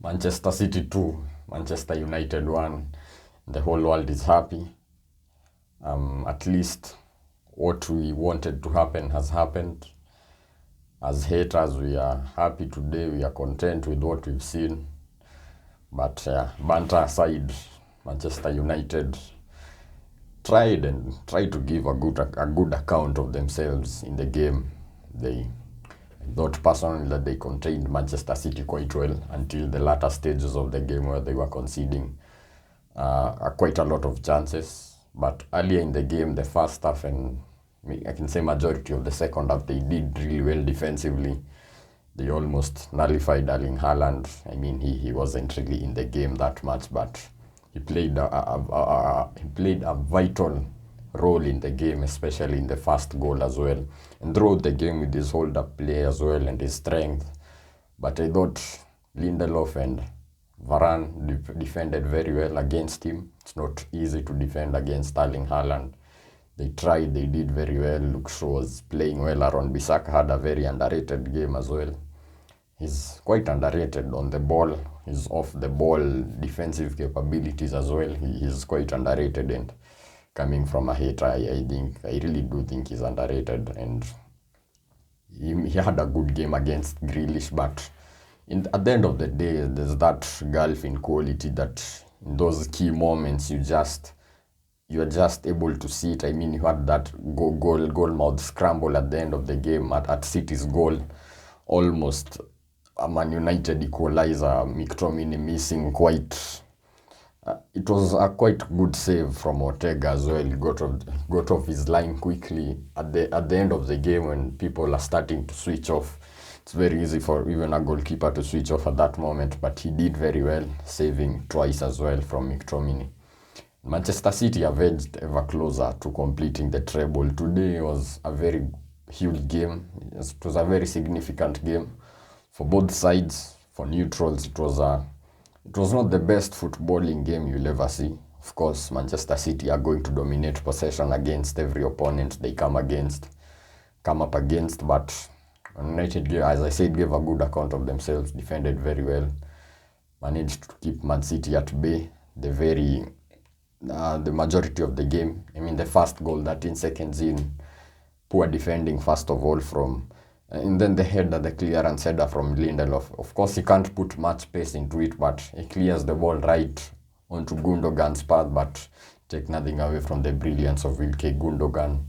Manchester City 2, Manchester United 1. The whole world is happy. At least what we wanted to happen has happened. As haters, we are happy today. We are content with what we've seen. But banter aside, Manchester United tried to give a good account of themselves in the game. They thought personally that they contained Manchester City quite well until the latter stages of the game where they were conceding quite a lot of chances. But earlier in the game, the first half and I can say majority of the second half, they did really well defensively. They almost nullified Erling Haaland. I mean, he wasn't really in the game that much, but he played a vital role in the game, especially in the first goal as well, and throughout the game with his hold-up play as well and his strength. But I thought Lindelof and Varane defended very well against him. It's not easy to defend against Erling Haaland. They tried, they did very well. Luke Shaw was playing well. Aaron Bissaka had a very underrated game as well. He's quite underrated on the ball. His off-the-ball defensive capabilities as well. He's quite underrated, and coming from a hater, I really do think he's underrated. And he had a good game against Grealish, but at the end of the day, there's that gulf in quality that in those key moments you're just able to see it. I mean, you had that goal mouth scramble at the end of the game at City's goal, almost a Man United equalizer, McTominay missing quite. It was a quite good save from Ortega as well. He got off his line quickly at the end of the game when people are starting to switch off. It's very easy for even a goalkeeper to switch off at that moment, but he did very well, saving twice as well from McTominay. Manchester City have edged ever closer to completing the treble. Today was a very huge game. It was a very significant game for both sides. For neutrals, it was not the best footballing game you'll ever see. Of course, Manchester City are going to dominate possession against every opponent they come up against, but United, as I said, gave a good account of themselves, defended very well, managed to keep Man City at bay the majority of the game. I mean, the first goal, 13 seconds in, poor defending first of all and then the clearance header from Lindelof. Of course, he can't put much pace into it, but he clears the ball right onto Gundogan's path, but take nothing away from the brilliance of Ilkay Gundogan.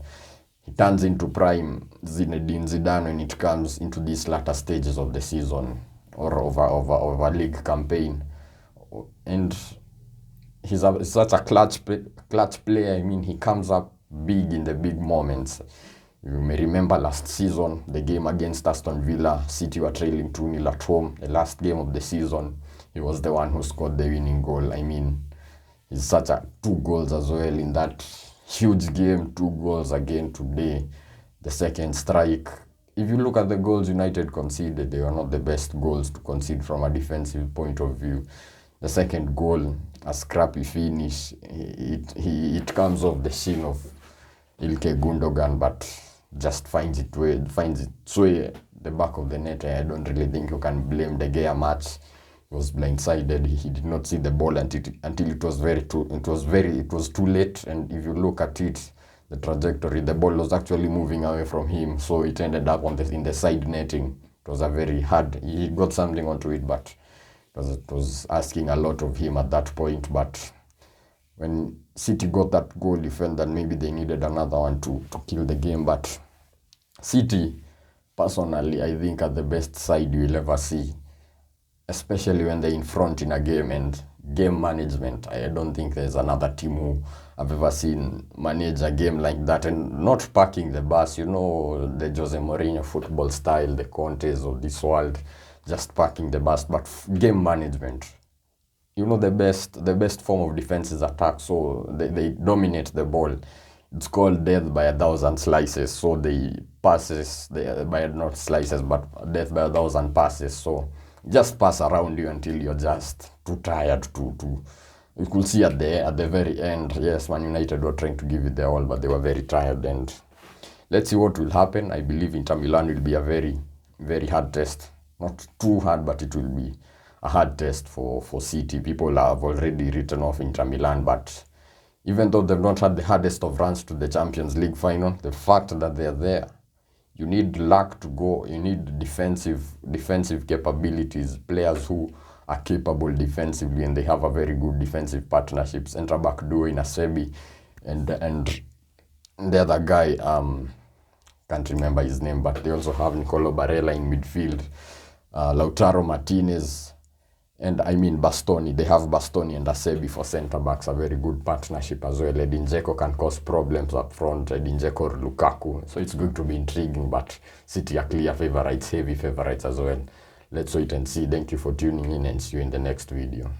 He turns into prime Zinedine Zidane when it comes into these latter stages of the season or of a league campaign. And he's such a clutch player. I mean, he comes up big in the big moments. You may remember last season, the game against Aston Villa. City were trailing 2-0 at home. The last game of the season, he was the one who scored the winning goal. I mean, he's such a 2 goals as well in that huge game. 2 goals again today. The second strike. If you look at the goals United conceded, they were not the best goals to concede from a defensive point of view. The second goal, a scrappy finish, it comes off the shin of Ilkay Gundogan, but just finds its way the back of the net. I don't really think you can blame De Gea much. He was blindsided. He did not see the ball until it was too late. And if you look at it, the trajectory, the ball was actually moving away from him, so it ended up in the side netting. It was a very hard. He got something onto it, but it was asking a lot of him at that point. But when City got that goal, he felt that maybe they needed another one to kill the game. But City, personally, I think are the best side you will ever see, especially when they're in front in a game. And game management, I don't think there's another team who I've ever seen manage a game like that and not parking the bus. You know, the Jose Mourinho football style, the Contes of this world, just parking the bus. But game management, you know, the best form of defense is attack, so they dominate the ball. It's called death by 1,000 slices, so not slices, but death by 1,000 passes. So just pass around you until you're just too tired to. You could see at the very end, yes, Man United were trying to give it their all, but they were very tired. And let's see what will happen. I believe Inter Milan will be a very, very hard test. Not too hard, but it will be a hard test for City. People have already written off Inter Milan, but even though they've not had the hardest of runs to the Champions League final, the fact that they're there, you need luck to go. You need defensive capabilities, players who are capable defensively, and they have a very good defensive partnership. Centre back duo in Acerbi and the other guy, can't remember his name, but they also have Nicolo Barella in midfield, Lautaro Martinez, and I mean Bastoni. They have Bastoni and Acerbi for centre backs, a very good partnership as well. Edin Dzeko can cause problems up front, Edin Dzeko or Lukaku. So it's going to be intriguing, but City are clear favorites, heavy favorites as well. Let's wait and see. Thank you for tuning in, and see you in the next video.